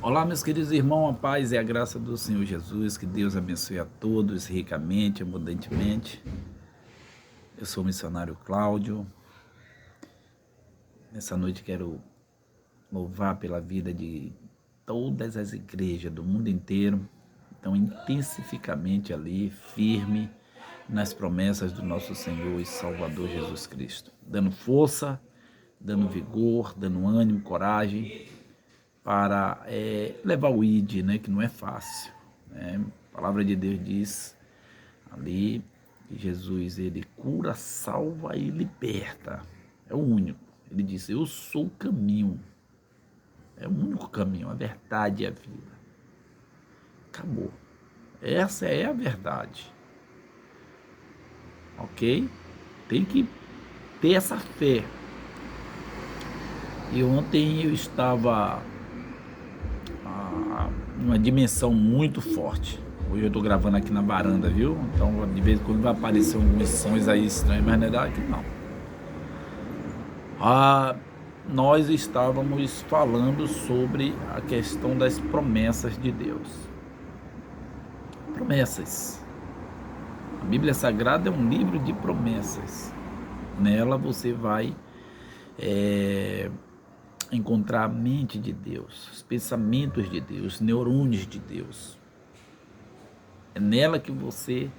Olá, meus queridos irmãos, a paz e a graça do Senhor Jesus, que Deus abençoe a todos ricamente, abundantemente. Eu sou o missionário Cláudio. Nessa noite quero louvar pela vida de todas as igrejas do mundo inteiro, então intensificamente ali, firme nas promessas do nosso Senhor e Salvador Jesus Cristo, dando força, dando vigor, dando ânimo, coragem, para levar o ID, né, que não é fácil. Né? A palavra de Deus diz ali que Jesus, ele cura, salva e liberta. É o único. Ele disse, eu sou o caminho. É o único caminho, a verdade e a vida. Acabou. Essa é a verdade. Ok? Tem que ter essa fé. E ontem eu estava numa dimensão muito forte. Hoje eu estou gravando aqui na varanda, viu? Então de vez em quando vai aparecer alguns sons aí estranhos, mas não é daqui não. Nós estávamos falando sobre a questão das promessas de Deus. Promessas. A Bíblia Sagrada é um livro de promessas. Nela você vai encontrar a mente de Deus, os pensamentos de Deus, os neurônios de Deus. É nela que você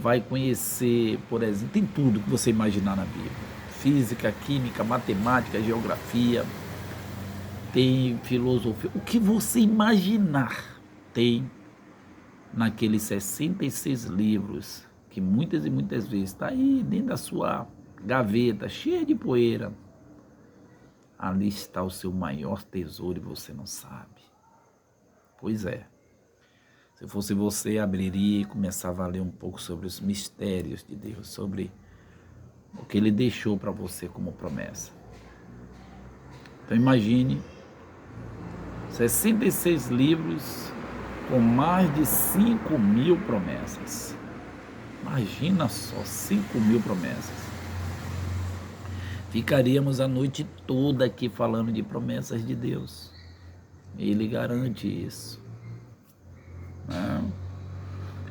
vai conhecer, por exemplo, tem tudo que você imaginar na Bíblia. Física, química, matemática, geografia, tem filosofia. O que você imaginar tem naqueles 66 livros, que muitas e muitas vezes está aí dentro da sua gaveta, cheia de poeira. Ali está o seu maior tesouro e você não sabe. Pois é. Se fosse você, abriria e começava a ler um pouco sobre os mistérios de Deus, sobre o que Ele deixou para você como promessa. Então imagine 66 livros com mais de 5.000 promessas. Imagina só, 5.000 promessas. Ficaríamos a noite toda aqui falando de promessas de Deus. Ele garante isso.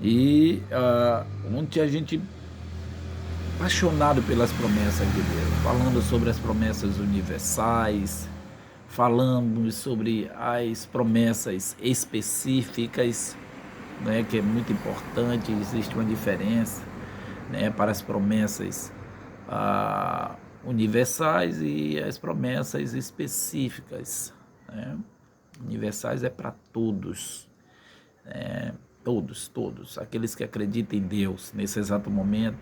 E ontem a gente apaixonado pelas promessas de Deus, falando sobre as promessas universais, falamos sobre as promessas específicas, né, que é muito importante, existe uma diferença, né, para as promessas universais e as promessas específicas, né? Universais é para todos, todos, aqueles que acreditam em Deus nesse exato momento,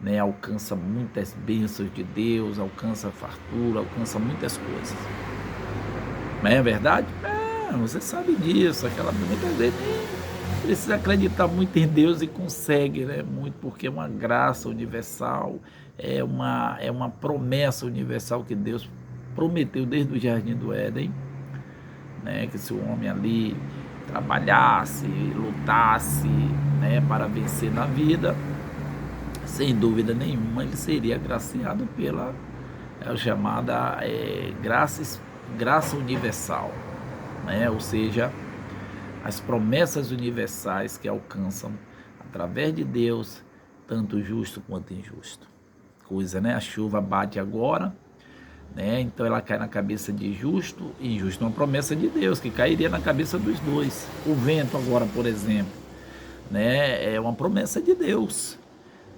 né, alcança muitas bênçãos de Deus, alcança fartura, alcança muitas coisas. Não é verdade? Você sabe disso, muitas vezes nem precisa acreditar muito em Deus e consegue, né? Muito, porque é uma graça universal, é uma promessa universal que Deus prometeu desde o Jardim do Éden, né? Que se o homem ali trabalhasse, lutasse, né, para vencer na vida, sem dúvida nenhuma ele seria agraciado pela chamada graça universal, né? Ou seja, as promessas universais que alcançam através de Deus tanto justo quanto injusto. Coisa, né? A chuva bate agora, né? Então ela cai na cabeça de justo e injusto, uma promessa de Deus que cairia na cabeça dos dois. O vento agora, por exemplo, né, é uma promessa de Deus,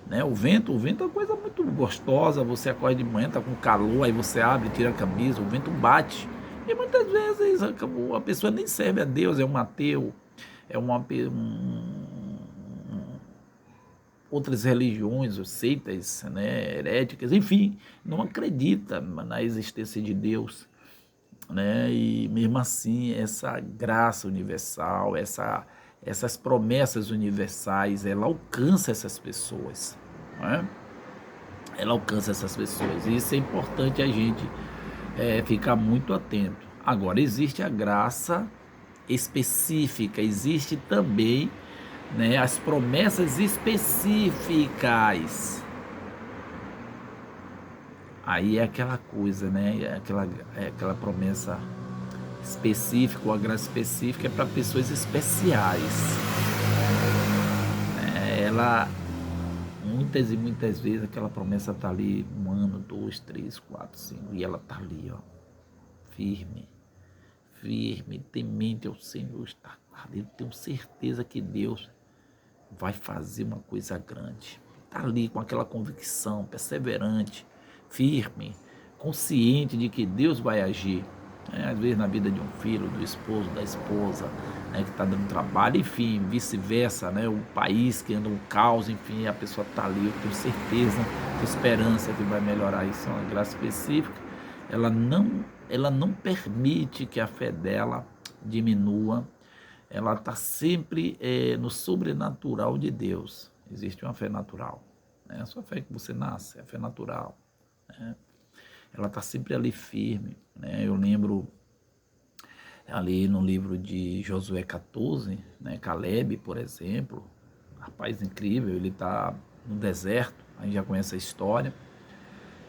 né? O vento é uma coisa muito gostosa. Você acorda de manhã, tá com calor, aí você abre, tira a camisa, o vento bate. E muitas vezes a pessoa nem serve a Deus, é um ateu, é outras religiões, ou seitas, né, heréticas, enfim, não acredita na existência de Deus, né? E mesmo assim, essa graça universal, essas promessas universais, ela alcança essas pessoas, né? Ela alcança essas pessoas, e isso é importante a gente ficar muito atento. Agora, existe a graça específica, existe também, né, as promessas específicas. Aí é aquela coisa, né? É aquela promessa específico, a graça específica é para pessoas especiais. Ela, muitas e muitas vezes, aquela promessa está ali 1 ano, 2, 3, 4, 5, e ela está ali, ó, firme, firme, temente ao Senhor, está ali. Eu tenho certeza que Deus vai fazer uma coisa grande. Está ali com aquela convicção, perseverante, firme, consciente de que Deus vai agir. Às vezes na vida de um filho, do esposo, da esposa, que está dando trabalho, enfim, vice-versa, o país que anda um caos, enfim, a pessoa está ali, eu tenho certeza, tenho esperança que vai melhorar. Isso é uma graça específica. Ela não permite que a fé dela diminua. Ela está sempre no sobrenatural de Deus. Existe uma fé natural, a sua fé que você nasce, é a fé natural, ela está sempre ali firme, Eu lembro ali no livro de Josué 14, Caleb, por exemplo, rapaz incrível, ele está no deserto, a gente já conhece a história,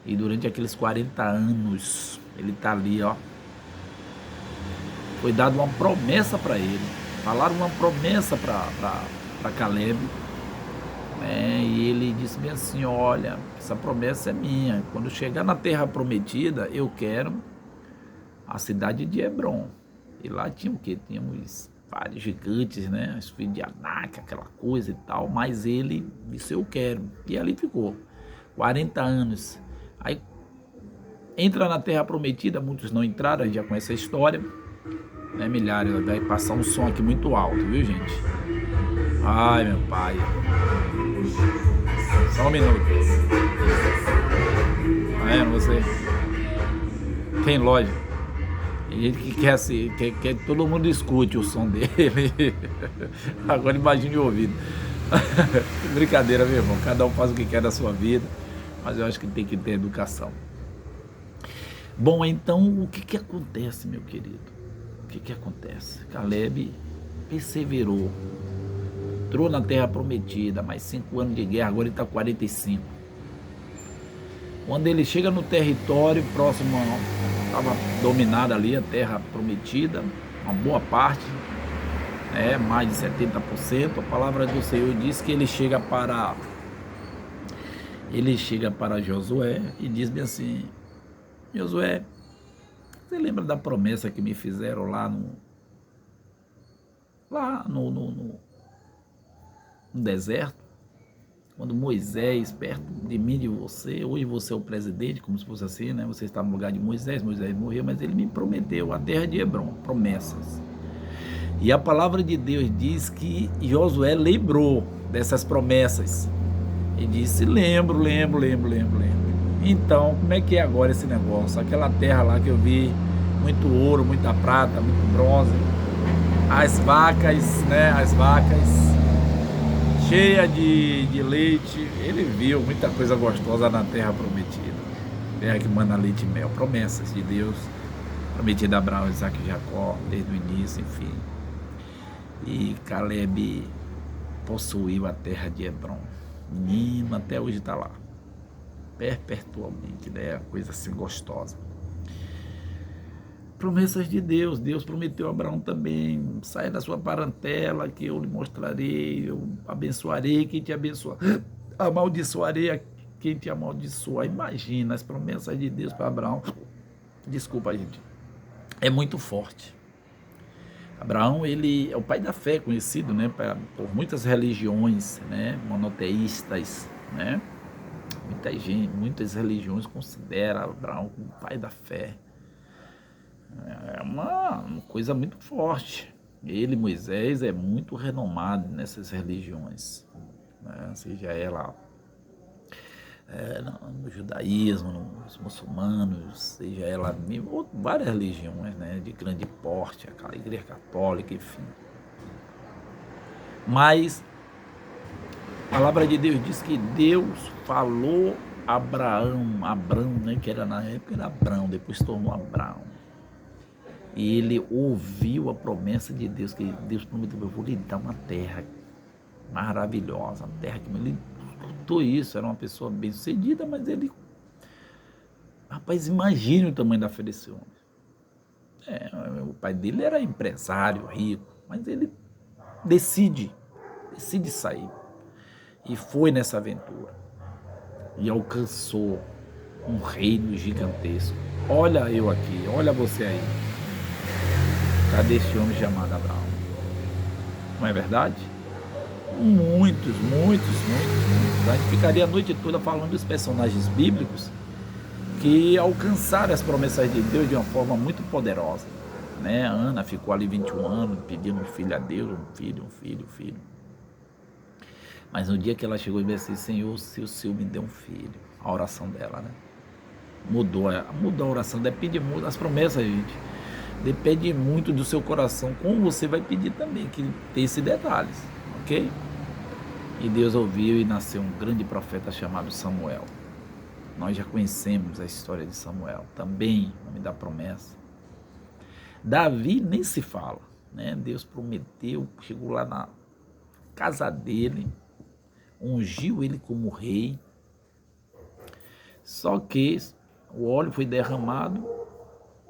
e durante aqueles 40 anos, ele está ali, ó, foi dada uma promessa para ele, falaram uma promessa para Caleb, e ele disse bem assim, olha, essa promessa é minha, quando chegar na terra prometida, eu quero a cidade de Hebron. E lá tinha o quê? Tínhamos vários gigantes, os filhos de Anak, aquela coisa e tal, mas ele disse, eu quero, e ali ficou, 40 anos, aí entra na terra prometida, muitos não entraram, a gente já conhece a história, milhares, vai passar um som aqui muito alto, viu, gente? Ai, meu pai. Só um minuto. Tá vendo você? Tem loja. Tem gente que quer que todo mundo escute o som dele. Agora imagine o ouvido. Brincadeira, meu irmão. Cada um faz o que quer da sua vida. Mas eu acho que tem que ter educação. Bom, então o que acontece, meu querido? O que acontece? Caleb perseverou. Entrou na terra prometida, mais 5 anos de guerra, agora ele está 45. Quando ele chega no território próximo, estava dominada ali a terra prometida, uma boa parte, mais de 70%. A palavra do Senhor diz que ele chega para Josué e diz bem assim, Josué, você lembra da promessa que me fizeram lá no deserto, quando Moisés, perto de mim e de você, hoje você é o presidente, como se fosse assim, Você está no lugar de Moisés morreu, mas ele me prometeu a terra de Hebron, promessas. E a palavra de Deus diz que Josué lembrou dessas promessas. E disse, lembro. Então, como é que é agora esse negócio? Aquela terra lá que eu vi, muito ouro, muita prata, muito bronze, as vacas, cheia de leite. Ele viu muita coisa gostosa na terra prometida, terra que manda leite e mel, promessas de Deus prometida a Abraão, Isaac e Jacó desde o início, enfim. E Caleb possuiu a terra de Hebron, menino, até hoje está lá, perpetuamente, coisa assim gostosa. Promessas de Deus. Deus prometeu a Abraão também, saia da sua parentela que eu lhe mostrarei, eu abençoarei quem te abençoar, amaldiçoarei a quem te amaldiçoar. Imagina as promessas de Deus para Abraão. Desculpa, gente, é muito forte. Abraão, ele é o pai da fé, conhecido, por muitas religiões, monoteístas, muitas religiões consideram Abraão como o pai da fé. É uma coisa muito forte. Ele, Moisés, é muito renomado nessas religiões, seja ela no judaísmo, nos muçulmanos, seja ela várias religiões, de grande porte, aquela igreja católica, enfim. Mas a palavra de Deus diz que Deus falou a Abrão, que era na época era Abrão, depois tornou Abraão. E ele ouviu a promessa de Deus, que Deus prometeu, eu vou lhe dar uma terra maravilhosa, uma terra que ele escutou isso, era uma pessoa bem sucedida, mas ele, rapaz, imagine o tamanho da fé desse homem. O pai dele era empresário, rico, mas ele decide sair. E foi nessa aventura. E alcançou um reino gigantesco. Olha eu aqui, olha você aí. Cadê esse homem chamado Abraão? Não é verdade? Muitos, muitos, muitos, muitos. A gente ficaria a noite toda falando dos personagens bíblicos que alcançaram as promessas de Deus de uma forma muito poderosa. Né? Ana ficou ali 21 anos pedindo um filho a Deus, um filho. Mas no dia que ela chegou e disse assim, Senhor, se o Senhor me deu um filho, a oração dela, né? Mudou a oração, depende muito das promessas, gente. Depende muito do seu coração, como você vai pedir também, que tem esses detalhes, ok? E Deus ouviu e nasceu um grande profeta chamado Samuel. Nós já conhecemos a história de Samuel, também, nome da promessa. Davi nem se fala, né? Deus prometeu, chegou lá na casa dele, ungiu ele como rei, só que o óleo foi derramado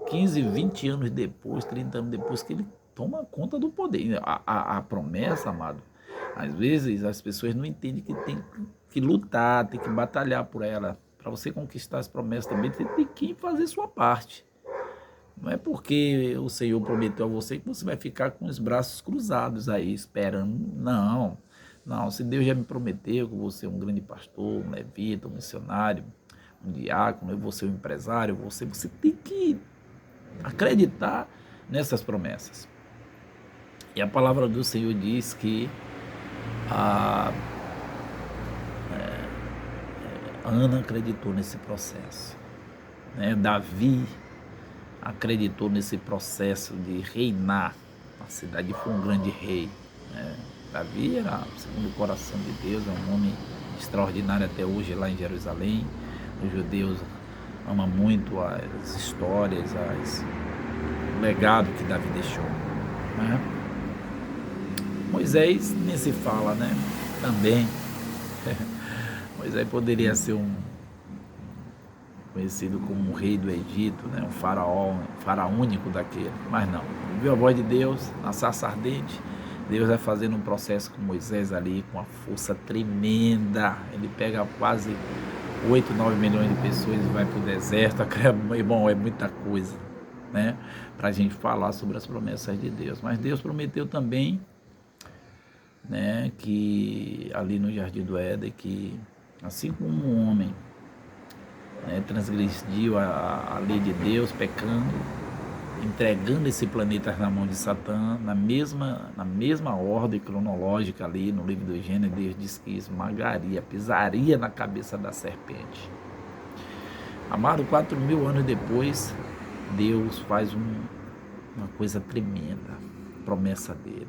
15, 20 anos depois, 30 anos depois que ele toma conta do poder. A promessa, amado, às vezes as pessoas não entendem que tem que lutar, tem que batalhar por ela. Para você conquistar as promessas também, você tem que fazer sua parte. Não é porque o Senhor prometeu a você que você vai ficar com os braços cruzados aí, esperando. Não. Não, se Deus já me prometeu que você é um grande pastor, um levita, um missionário, um diácono, eu vou ser um empresário, você tem que acreditar nessas promessas. E a palavra do Senhor diz que a Ana acreditou nesse processo. Né? Davi acreditou nesse processo de reinar na cidade, foi um grande rei. Né? Davi era, segundo o coração de Deus, é um homem extraordinário até hoje lá em Jerusalém. Os judeus amam muito as histórias, o legado que Davi deixou. Né? Moisés nem se fala, né? Também. Moisés poderia ser conhecido como um rei do Egito, né? Um faraônico daquele, mas não. Ouviu a voz de Deus na sarça ardente. Deus vai fazendo um processo com Moisés ali, com uma força tremenda. Ele pega quase 8, 9 milhões de pessoas e vai para o deserto. Irmão, é muita coisa, né? Para a gente falar sobre as promessas de Deus. Mas Deus prometeu também, né, que ali no Jardim do Éden, que assim como um homem, né, transgrediu a lei de Deus, pecando, entregando esse planeta na mão de Satã, na mesma ordem cronológica ali no livro do Gênesis, Deus diz que esmagaria, pisaria na cabeça da serpente. Amado, 4.000 anos depois, Deus faz uma coisa tremenda, promessa dele.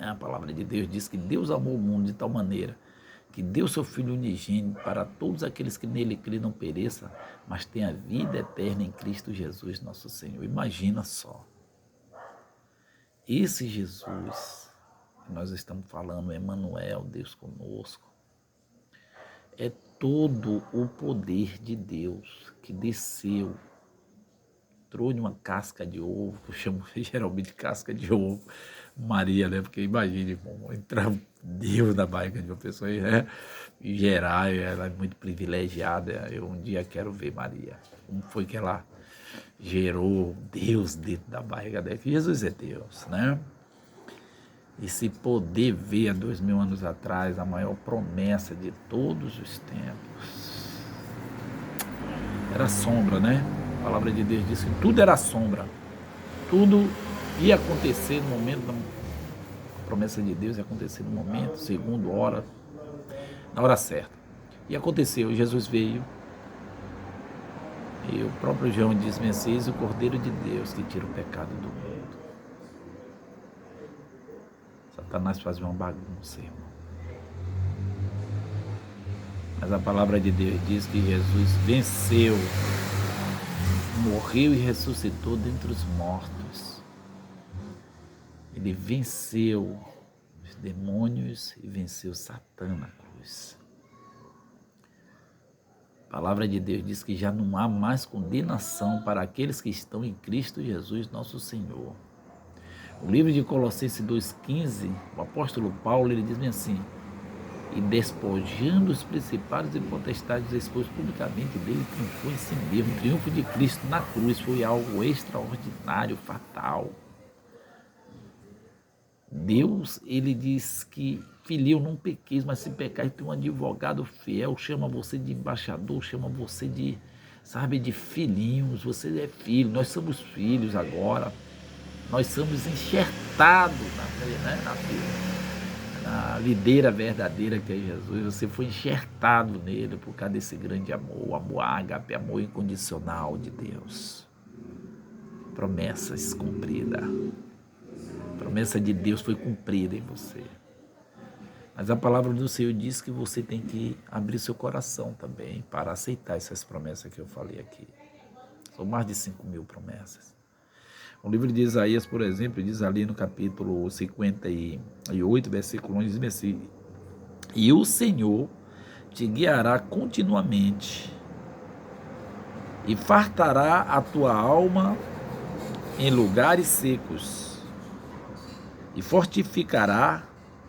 A palavra de Deus diz que Deus amou o mundo de tal maneira que deu seu Filho unigênito para todos aqueles que nele crêem não pereçam, mas tenham a vida eterna em Cristo Jesus, nosso Senhor. Imagina só. Esse Jesus que nós estamos falando, Emmanuel, Deus conosco, é todo o poder de Deus que desceu, entrou em uma casca de ovo, que eu chamo geralmente casca de ovo, Maria, né? Porque imagine, irmão, entrar Deus na barriga de uma pessoa, né? E gerar, ela é muito privilegiada. Eu um dia quero ver Maria. Como foi que ela gerou Deus dentro da barriga dela? Que Jesus é Deus, né? Esse poder veio há 2.000 anos atrás, a maior promessa de todos os tempos. Era sombra, né? A palavra de Deus diz que tudo era sombra. Tudo ia acontecer no momento, a promessa de Deus ia acontecer no momento, segundo, hora, na hora certa. E aconteceu, Jesus veio, e o próprio João diz, Messias, o Cordeiro de Deus que tira o pecado do mundo. Satanás faz uma bagunça, irmão. Mas a palavra de Deus diz que Jesus venceu, morreu e ressuscitou dentre os mortos. Ele venceu os demônios e venceu Satã na cruz. A palavra de Deus diz que já não há mais condenação para aqueles que estão em Cristo Jesus, nosso Senhor. O livro de Colossenses 2,15, o apóstolo Paulo, ele diz bem assim: e despojando os principados e potestades, expôs publicamente dele, triunfou em si mesmo. O triunfo de Cristo na cruz foi algo extraordinário, fatal. Deus, ele diz que, filho, não pequeis, mas se pecar, tem um advogado fiel, chama você de embaixador, chama você de, sabe, de filhinhos. Você é filho, nós somos filhos agora. Nós somos enxertados na videira verdadeira que é Jesus. Você foi enxertado nele por causa desse grande amor, o amor ágape, amor incondicional de Deus. Promessas cumpridas. A promessa de Deus foi cumprida em você. Mas a palavra do Senhor diz que você tem que abrir seu coração também para aceitar essas promessas que eu falei aqui. São mais de 5.000 promessas. O livro de Isaías, por exemplo, diz ali no capítulo 58, versículo 11, diz assim: e o Senhor te guiará continuamente e fartará a tua alma em lugares secos e fortificará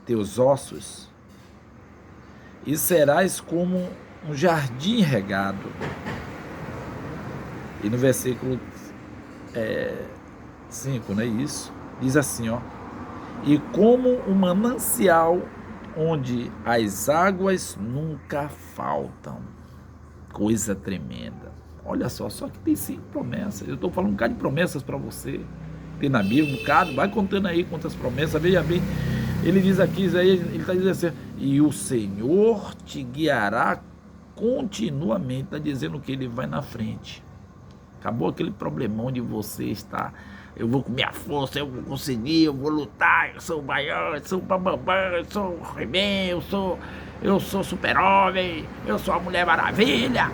teus ossos e serás como um jardim regado. E no versículo 5, não é isso? Diz assim, ó: e como um manancial onde as águas nunca faltam. Coisa tremenda. Olha só que tem 5 promessas. Eu estou falando um bocado de promessas para você. Tem na Bíblia um bocado, vai contando aí quantas promessas. Veja bem, ele diz aqui, ele está dizendo assim: e o Senhor te guiará continuamente. Está dizendo que ele vai na frente. Acabou aquele problemão de você estar: eu vou com minha força, eu vou conseguir, eu vou lutar, eu sou o maior, eu sou o bambambam, eu sou o He-Man, eu sou super-homem, eu sou a Mulher Maravilha.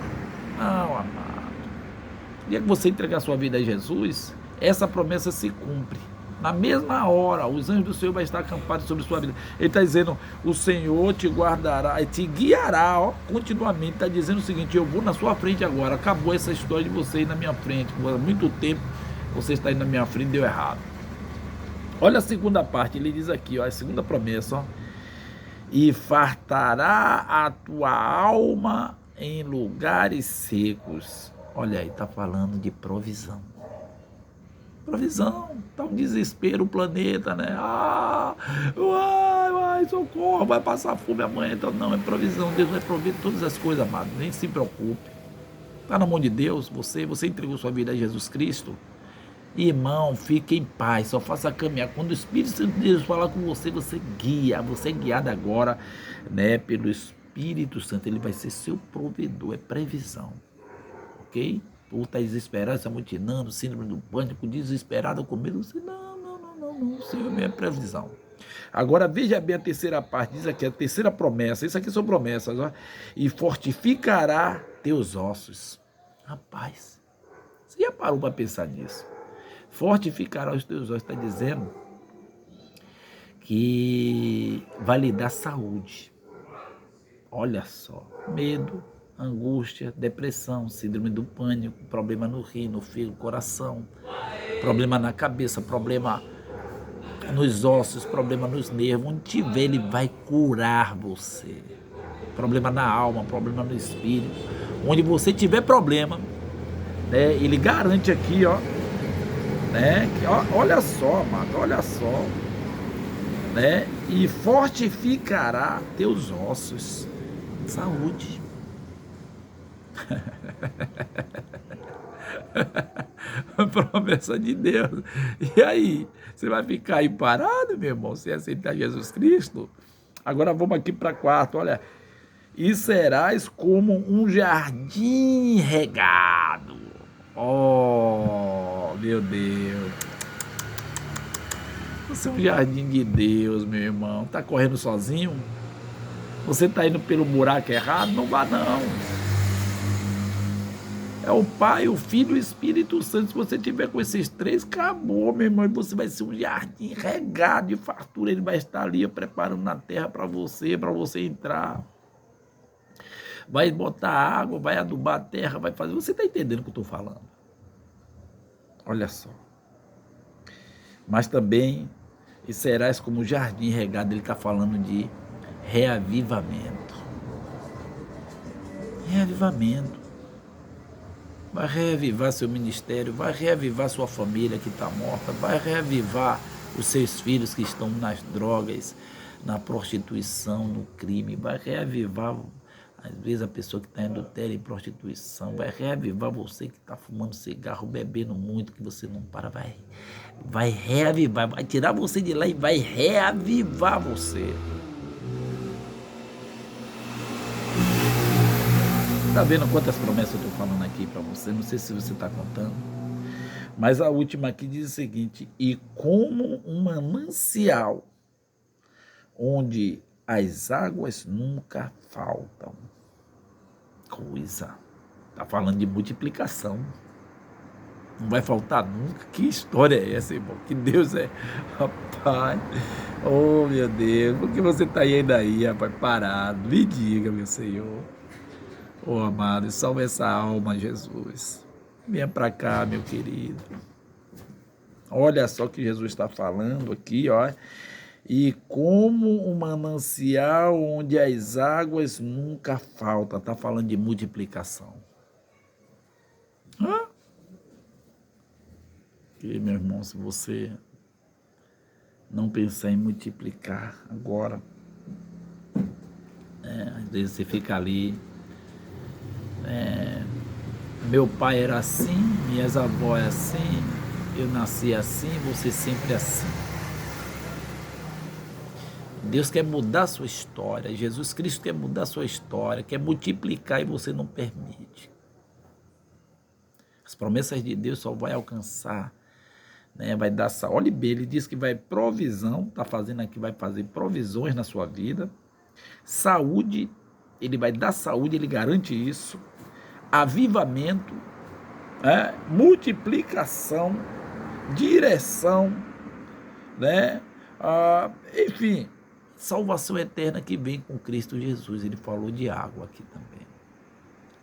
Não, amado. O dia que você entregar sua vida a Jesus, essa promessa se cumpre. Na mesma hora, os anjos do Senhor vão estar acampados sobre sua vida. Ele está dizendo: o Senhor te guardará, te guiará, ó, continuamente. Está dizendo o seguinte: eu vou na sua frente agora. Acabou essa história de você ir na minha frente. Há muito tempo você está indo na minha frente, deu errado. Olha a segunda parte, ele diz aqui, ó, a segunda promessa, ó: e fartará a tua alma em lugares secos. Olha aí, está falando de provisão. Provisão, está um desespero o planeta, né? Socorro, vai passar fome amanhã. Então, não, é provisão. Deus vai prover todas as coisas, amado. Nem se preocupe. Está na mão de Deus. Você entregou sua vida a Jesus Cristo. Irmão, fique em paz, só faça caminhar. Quando o Espírito Santo de Deus falar com você, você guia. Você é guiado agora, né, pelo Espírito Santo. Ele vai ser seu provedor, é previsão. Ok? Por estar desesperado, se amotinando, síndrome do pânico, desesperado, com medo. Você, não, o Senhor é previsão. Agora veja bem a terceira parte, diz aqui a terceira promessa. Isso aqui são promessas, ó. E fortificará teus ossos. Rapaz, você já parou para pensar nisso? Fortificará os teus ossos, está dizendo que vai lhe dar saúde. Olha só, medo, angústia, depressão, síndrome do pânico, problema no rim, no fígado, coração, problema na cabeça, problema nos ossos, problema nos nervos. Onde tiver, ele vai curar você. Problema na alma, problema no espírito. Onde você tiver problema, né, ele garante aqui, ó, né, que, ó, olha só, amado, olha só, né, e fortificará teus ossos. Saúde. Promessa de Deus. E aí, você vai ficar aí parado, meu irmão, sem aceitar Jesus Cristo? Agora vamos aqui para quarto, olha. E serás como um jardim regado. Oh, meu Deus. Você é um jardim de Deus, meu irmão. Tá correndo sozinho? Você tá indo pelo buraco errado? Não vá, não. É o Pai, o Filho e o Espírito Santo. Se você tiver com esses 3, acabou, meu irmão. E você vai ser um jardim regado de fartura. Ele vai estar ali preparando na terra para você entrar. vai botar água, vai adubar a terra, vai fazer. Você está entendendo o que eu estou falando? Olha só. Mas também, e serás como o jardim regado, ele está falando de reavivamento. Reavivamento. Vai reavivar seu ministério, vai reavivar sua família que está morta, vai reavivar os seus filhos que estão nas drogas, na prostituição, no crime, vai reavivar, às vezes, a pessoa que está em adultério e prostituição, vai reavivar você que está fumando cigarro, bebendo muito, que você não para, vai reavivar, vai tirar você de lá e vai reavivar você. Está vendo quantas promessas eu estou falando aqui para você? Não sei se você está contando. Mas a última aqui diz o seguinte: e como um manancial, onde as águas nunca faltam. Coisa. Está falando de multiplicação. Não vai faltar nunca. Que história é essa, irmão? Que Deus é. Rapaz. Oh, meu Deus. Por que você está aí, rapaz, parado? Me diga, meu Senhor. Oh, amado, salve essa alma, Jesus. Venha para cá, meu querido. Olha só o que Jesus está falando aqui, ó. E como um manancial onde as águas nunca faltam. Está falando de multiplicação. E, meu irmão, se você não pensar em multiplicar agora, às vezes você fica ali... meu pai era assim, minhas avós assim, eu nasci assim, você sempre assim. Deus quer mudar a sua história, Jesus Cristo quer mudar a sua história, quer multiplicar e você não permite. As promessas de Deus só vai alcançar, vai dar saúde. Olha bem, ele diz que vai provisão, está fazendo aqui, vai fazer provisões na sua vida, saúde, ele vai dar saúde, ele garante isso, avivamento, multiplicação, direção, enfim, salvação eterna que vem com Cristo Jesus. Ele falou de água aqui também.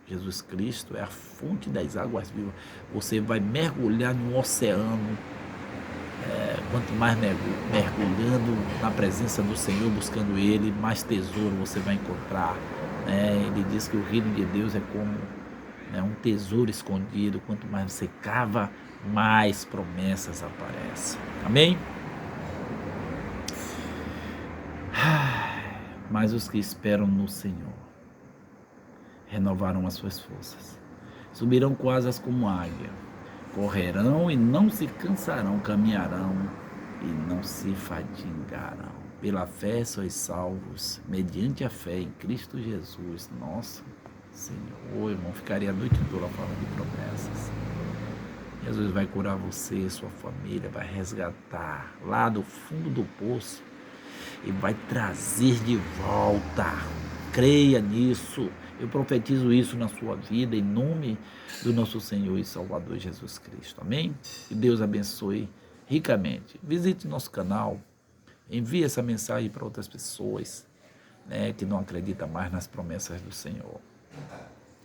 Jesus Cristo é a fonte das águas vivas. Você vai mergulhar num oceano, quanto mais mergulhando na presença do Senhor, buscando Ele, mais tesouro você vai encontrar. Ele diz que o reino de Deus é como um tesouro escondido. Quanto mais você cava, mais promessas aparecem. Amém? Mas os que esperam no Senhor renovarão as suas forças, subirão com asas como águia, correrão e não se cansarão, caminharão e não se fadigarão. Pela fé sois salvos, mediante a fé em Cristo Jesus, nosso Senhor. Irmão, ficaria a noite toda falando de promessas. Jesus vai curar você, sua família, vai resgatar lá do fundo do poço e vai trazer de volta. Creia nisso. Eu profetizo isso na sua vida, em nome do nosso Senhor e Salvador Jesus Cristo. Amém? Que Deus abençoe ricamente. Visite nosso canal, envie essa mensagem para outras pessoas, que não acreditam mais nas promessas do Senhor.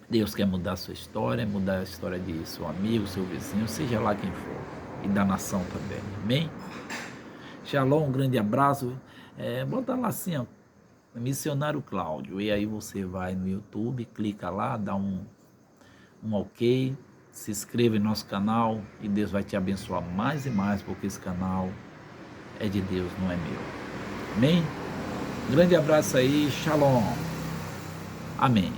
Deus quer mudar a sua história, mudar a história de seu amigo, seu vizinho, seja lá quem for, e da nação também. Amém? Shalom, um grande abraço. Bota lá assim, ó, Missionário Cláudio, e aí você vai no YouTube, clica lá, dá um ok, se inscreva em nosso canal e Deus vai te abençoar mais e mais, porque esse canal é de Deus, não é meu. Amém? Grande abraço aí, shalom. Amém.